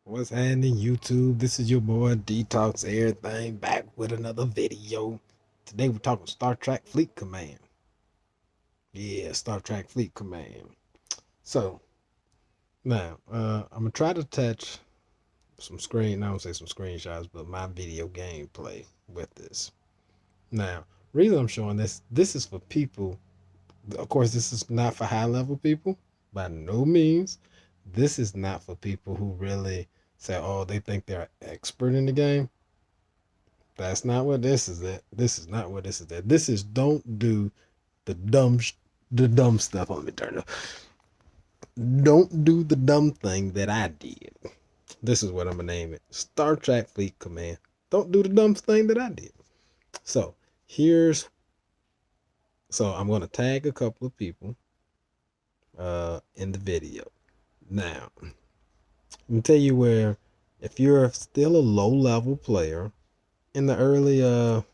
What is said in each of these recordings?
What's happening, YouTube? This is your boy Detox Everything back with another video. Today we're talking Star Trek Fleet Command. Yeah, Star Trek Fleet Command. So now I'm gonna try to touch I don't say some screenshots, but my video gameplay with this. Now, reason I'm showing this is for people. Of course, this is not for high level people by no means. This is not for people who really say, oh, they think they're an expert in the game. That's not what this is at. This is not what this is at. This is don't do the dumb stuff. Let me turn it. Don't do the dumb thing that I did. This is what I'm gonna name it. Star Trek Fleet Command. Don't do the dumb thing that I did. So I'm gonna tag a couple of people in the video. Now, let me tell you where if you're still a low level player in the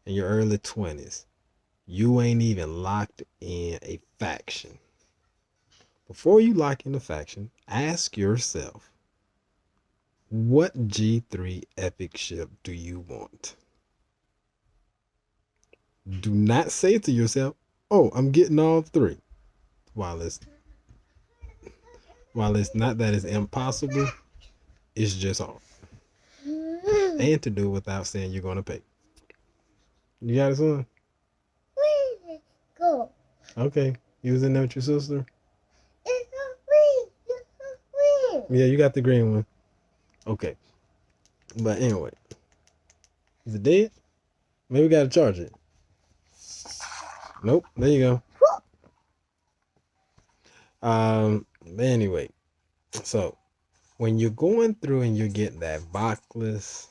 in your early 20s, you ain't even locked in a faction. Before you lock in a faction, ask yourself, what G3 epic ship do you want? Do not say to yourself, oh, I'm getting all three. While it's not that it's impossible, it's just hard. And to do without saying you're gonna pay. You got it, son? Go. Okay. You was in there with your sister? It's a green. Yeah, you got the green one. Okay. But anyway. Is it dead? Maybe we gotta charge it. Nope. There you go. Anyway. So when you're going through and you're getting that Vocless,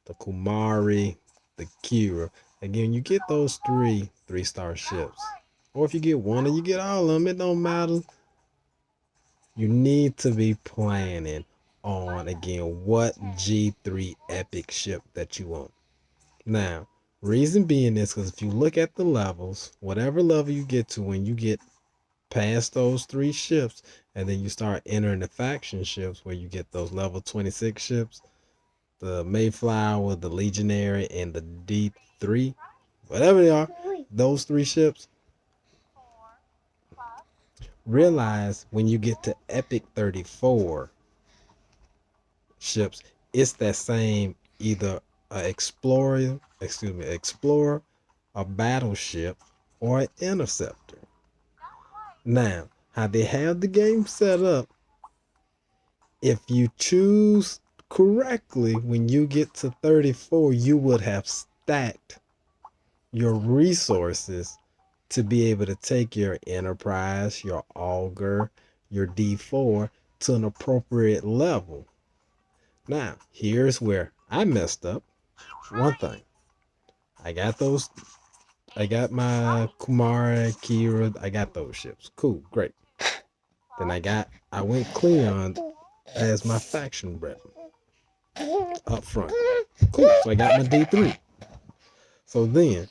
the Kumari, the Kira, again, you get those three-star ships. Or if you get one or you get all of them, it don't matter. You need to be planning on, again, what G3 epic ship that you want. Now, reason being is because if you look at the levels, whatever level you get to, when you get past those three ships, and then you start entering the faction ships where you get those level 26 ships, the Mayflower, the Legionary, and the D3, whatever they are, those three ships, realize when you get to Epic 34 ships, it's that same either explorer, a battleship, or an interceptor. Now, how they have the game set up, if you choose correctly, when you get to 34, you would have stacked your resources to be able to take your Enterprise, your Augur, your D4 to an appropriate level. Now, here's where I messed up. One thing. I got my Kumara, Kira, I got those ships. Cool, great. Then I went Cleon as my faction rep up front. Cool, so I got my D3. So then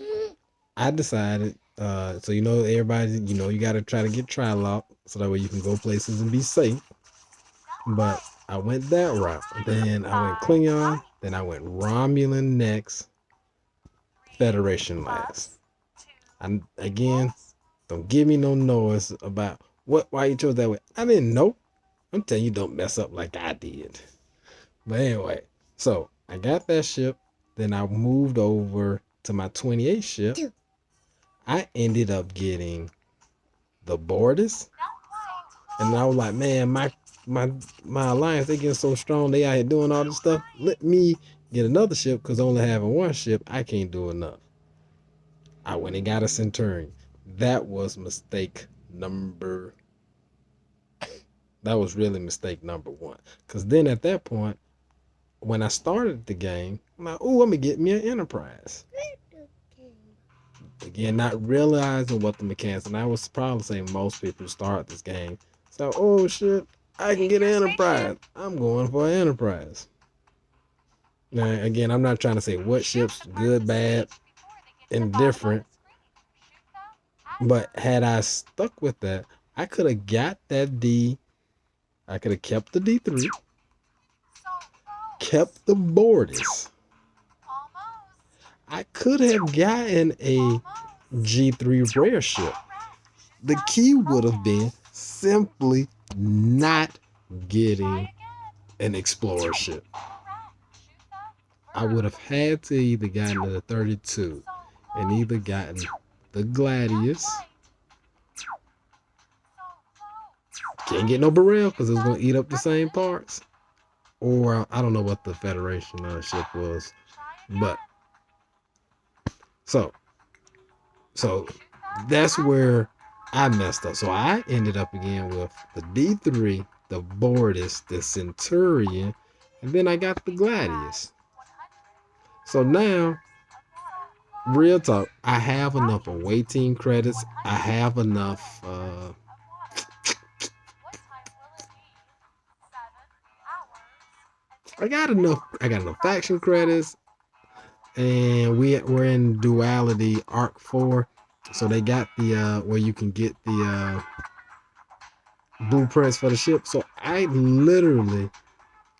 I decided, so everybody, you got to try to get Trilock so that way you can go places and be safe. But I went that route. Then I went Klingon. Then I went Romulan next. Federation last. And again, don't give me no noise about why you chose that way. I didn't know. I'm telling you, don't mess up like I did. But anyway, so I got that ship. Then I moved over to my 28 ship. I ended up getting the Borders. And I was like, man, my alliance, they getting so strong, they out here doing all this stuff. Let me get another ship, because only having one ship, I can't do enough. I went and got a Centurion. That was really mistake number one. Because then at that point, when I started the game, I'm like, oh, let me get me an Enterprise. Again, not realizing what the mechanics, and I was probably saying most people start this game. So, oh shit, I can get an Enterprise. I'm going for an Enterprise. Now, again, I'm not trying to say what ship's good, bad, indifferent. But had I stuck with that, I could have got that D. I could have kept the D3. kept the Mortis. I could have gotten a G3 rare ship. The key would have been simply not getting an explorer ship. I would have had to either gotten the 32 and either gotten the Gladius. Can't get no Burrell because it's going to eat up the same parts. Or I don't know what the Federation ship was. But so that's where I messed up. So I ended up again with the D3, the Bortis, the Centurion, and then I got the Gladius. So now, real talk, I have enough away team credits. I have enough I got enough faction credits, and we're in duality arc 4. So they got the where you can get the blueprints for the ship. So I literally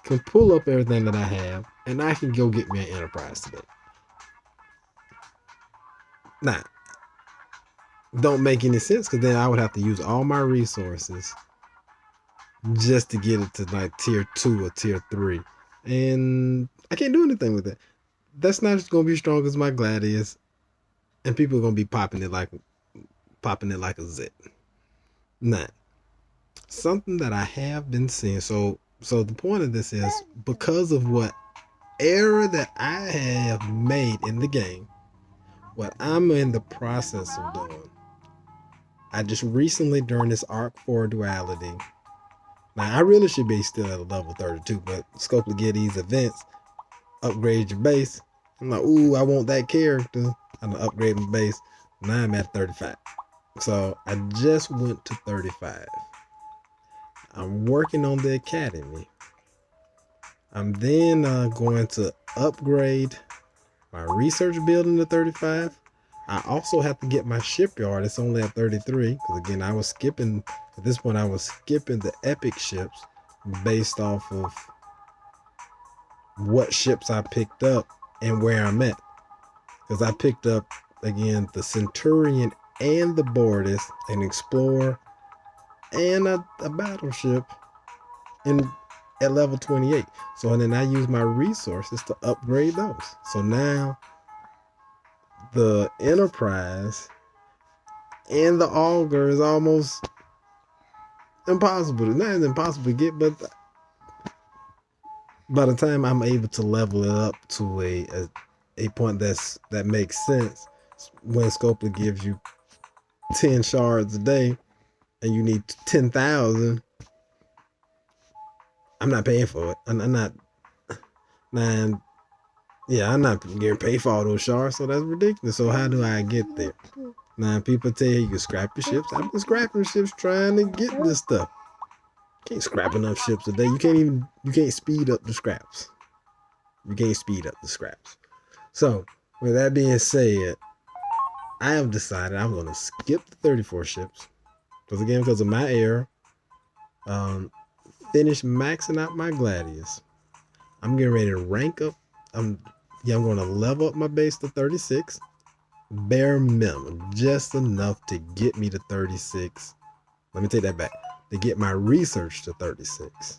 can pull up everything that I have, and I can go get me an Enterprise today. Now, don't make any sense because then I would have to use all my resources just to get it to like tier 2 or tier 3, and I can't do anything with it. That's not just gonna be strong as my Gladius, and people are gonna be popping it like a zit. Now, something that I have been seeing. So the point of this is because of what error that I have made in the game, what I'm in the process of doing. I just recently during this Arc 4 duality. Now I really should be still at a level 32, but scope to get these events, upgrade your base. I'm like, ooh, I want that character. I'm gonna upgrade my base. Now I'm at 35. So I just went to 35. I'm working on the academy. I'm then going to upgrade my research building to 35. I also have to get my shipyard. It's only at 33 because again I was skipping at this point. I was skipping the epic ships based off of what ships I picked up and where I'm at, because I picked up again the Centurion and the Bortis, an Explorer and a battleship at level 28. So and then I use my resources to upgrade those. So now the Enterprise and the Augur is almost impossible. Not as impossible to get, but by the time I'm able to level it up to a point that makes sense, when Scopa gives you 10 shards a day and you need 10,000, I'm not paying for it. I'm not. Man, yeah, I'm not getting paid for all those shards, so that's ridiculous. So how do I get there? Now people tell you can scrap your ships. I've been scrapping ships trying to get this stuff. Can't scrap enough ships a day. You can't speed up the scraps. You can't speed up the scraps. So with that being said, I have decided I'm gonna skip the 34 ships. Because of my error. Finish maxing out my Gladius. I'm getting ready to rank up. I'm going to level up my base to 36. Bare minimum. Just enough to get me to 36. Let me take that back. To get my research to 36.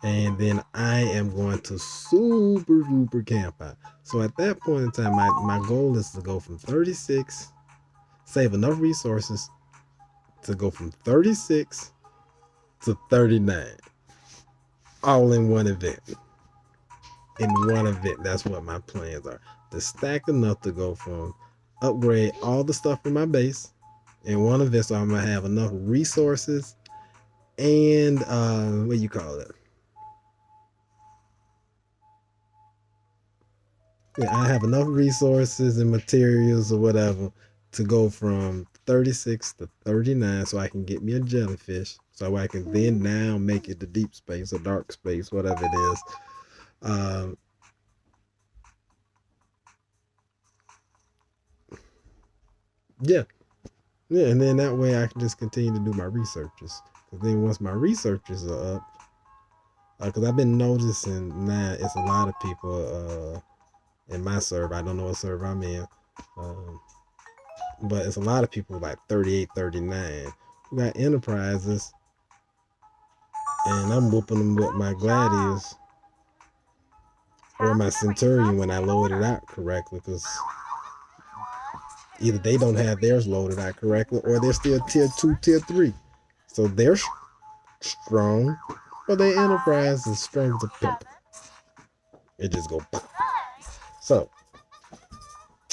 And then I am going to super duper camp out. So at that point in time, my goal is to go from 36, save enough resources to go from 36 to 39. All in one event. That's what my plans are. To stack enough to go from upgrade all the stuff in my base in one event, so I'm gonna have enough resources and what you call it? Yeah, I have enough resources and materials or whatever to go from 36 to 39, so I can get me a jellyfish, so I can then now make it to deep space or dark space, whatever it is. Yeah, and then that way I can just continue to do my researches. Because then once my researches are up, Because I've been noticing now it's a lot of people in my server. I don't know what server I'm in. But it's a lot of people like 38, 39 who got enterprises, and I'm whooping them with my gladius or my centurion when I load it out correctly, because either they don't have theirs loaded out correctly or they're still tier 2, tier 3. So they're strong, but their enterprise is strong as a pimp. It just go pop. So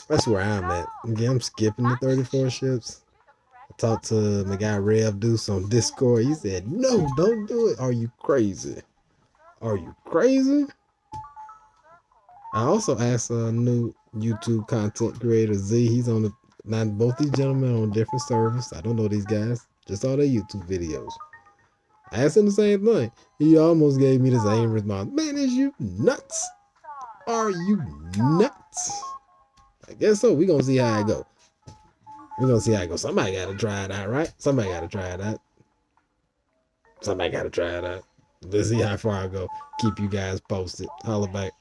that's where I'm at. Again, I'm skipping the 34 ships. I talked to my guy Rev Deuce on Discord. He said, no, don't do it. Are you crazy? Are you crazy? I also asked a new YouTube content creator, Z. He's on both these gentlemen on different servers. I don't know these guys. Just saw their YouTube videos. I asked him the same thing. He almost gave me the same response. Man, is you nuts? Are you nuts? I guess so. We're going to see how it go. We're going to see how it goes. Somebody got to try it out, right? Somebody got to try it out. Somebody got to try it out. Let's see how far I go. Keep you guys posted. Holla back.